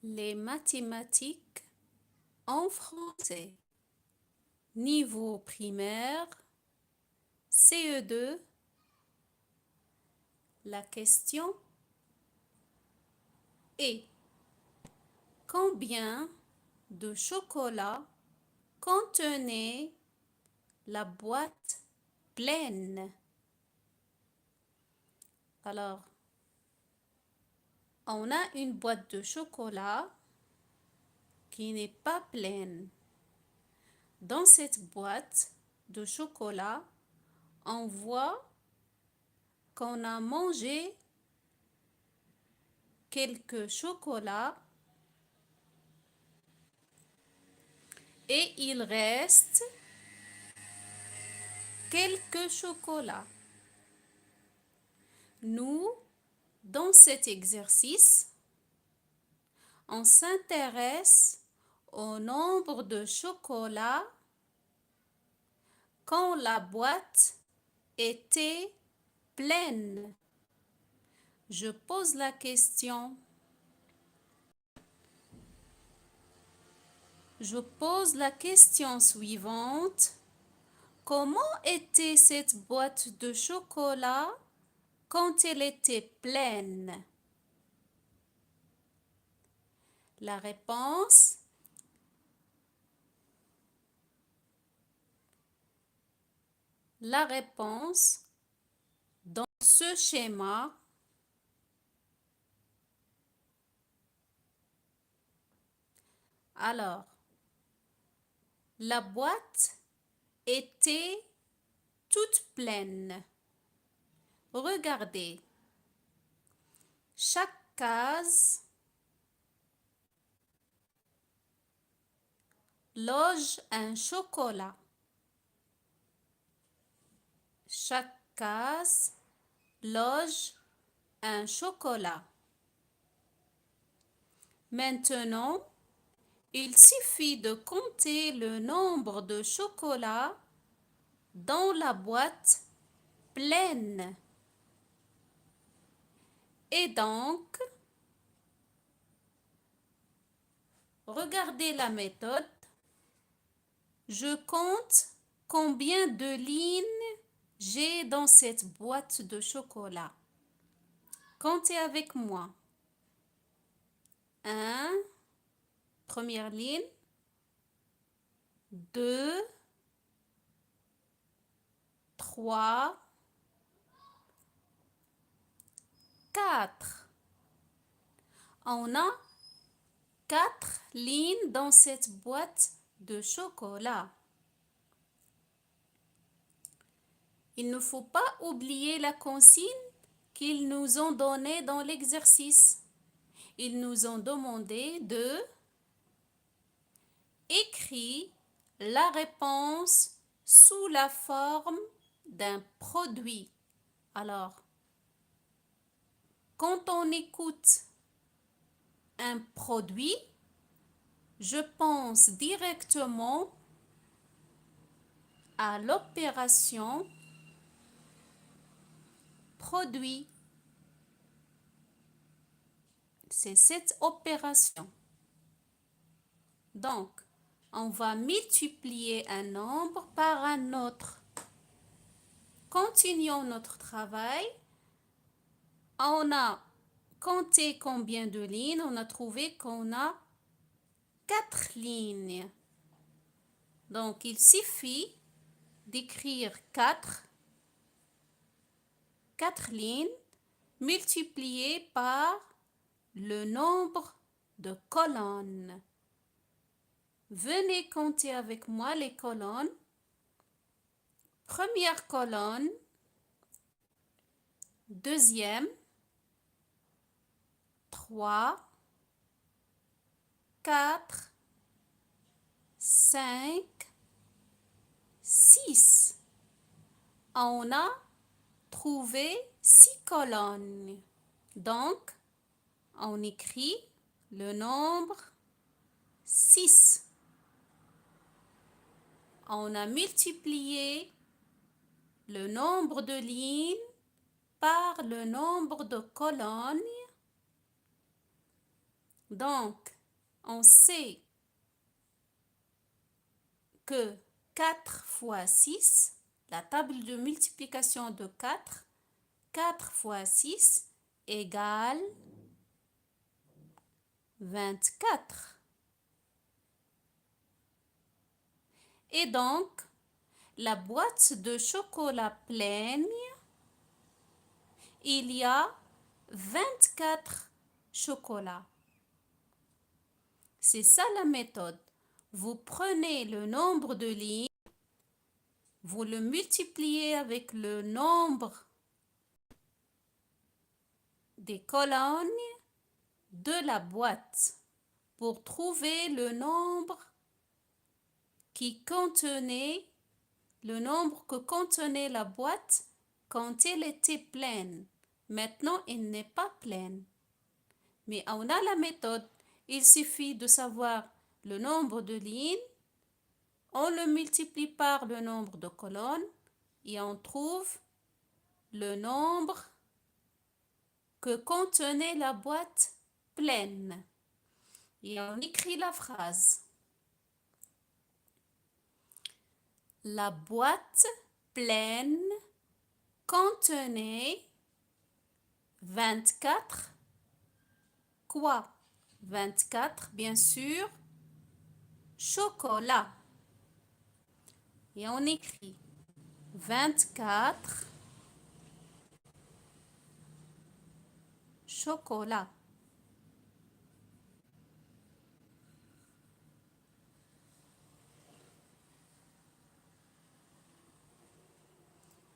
Les mathématiques en français. Niveau primaire, CE2. La question est: combien de chocolat contenait la boîte pleine? Alors, on a une boîte de chocolat qui n'est pas pleine. Dans cette boîte de chocolat, on voit qu'on a mangé quelques chocolats et il reste quelques chocolats. Nous, dans cet exercice, on s'intéresse au nombre de chocolats quand la boîte était pleine. Je pose la question. Je pose la question suivante. Comment était cette boîte de chocolat quand elle était pleine? La réponse: dans ce schéma, alors, la boîte était toute pleine. Regardez, chaque case loge un chocolat. Chaque case loge un chocolat. Maintenant, il suffit de compter le nombre de chocolats dans la boîte pleine. Et donc, regardez la méthode. Je compte combien de lignes j'ai dans cette boîte de chocolat. Comptez avec moi. 1, première ligne. 2, 3, 4. On a 4 lignes dans cette boîte de chocolat. Il ne faut pas oublier la consigne qu'ils nous ont donnée dans l'exercice. Ils nous ont demandé de écrire la réponse sous la forme d'un produit. Alors, quand on écoute un produit, je pense directement à l'opération produit. C'est cette opération. Donc, on va multiplier un nombre par un autre. Continuons notre travail. On a compté combien de lignes? On a trouvé qu'on a 4 lignes. Donc, il suffit d'écrire 4 lignes multipliées par le nombre de colonnes. Venez compter avec moi les colonnes. Première colonne, deuxième, 3, 4, 5, 6. On a trouvé 6 colonnes. Donc, on écrit le nombre 6. On a multiplié le nombre de lignes par le nombre de colonnes. Donc, on sait que 4 fois 6, la table de multiplication de 4, 4 fois 6 égale 24. Et donc, la boîte de chocolat pleine, il y a 24 chocolats. C'est ça la méthode. Vous prenez le nombre de lignes, vous le multipliez avec le nombre des colonnes de la boîte pour trouver le nombre que contenait la boîte quand elle était pleine. Maintenant, elle n'est pas pleine. Mais on a la méthode. Il suffit de savoir le nombre de lignes, on le multiplie par le nombre de colonnes et on trouve le nombre que contenait la boîte pleine. Et on écrit la phrase. La boîte pleine contenait 24 quoi? 24, bien sûr, chocolat. Et on écrit 24 chocolat.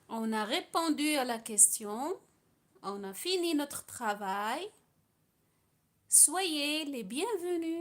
On a répondu à la question. On a fini notre travail. Soyez les bienvenus.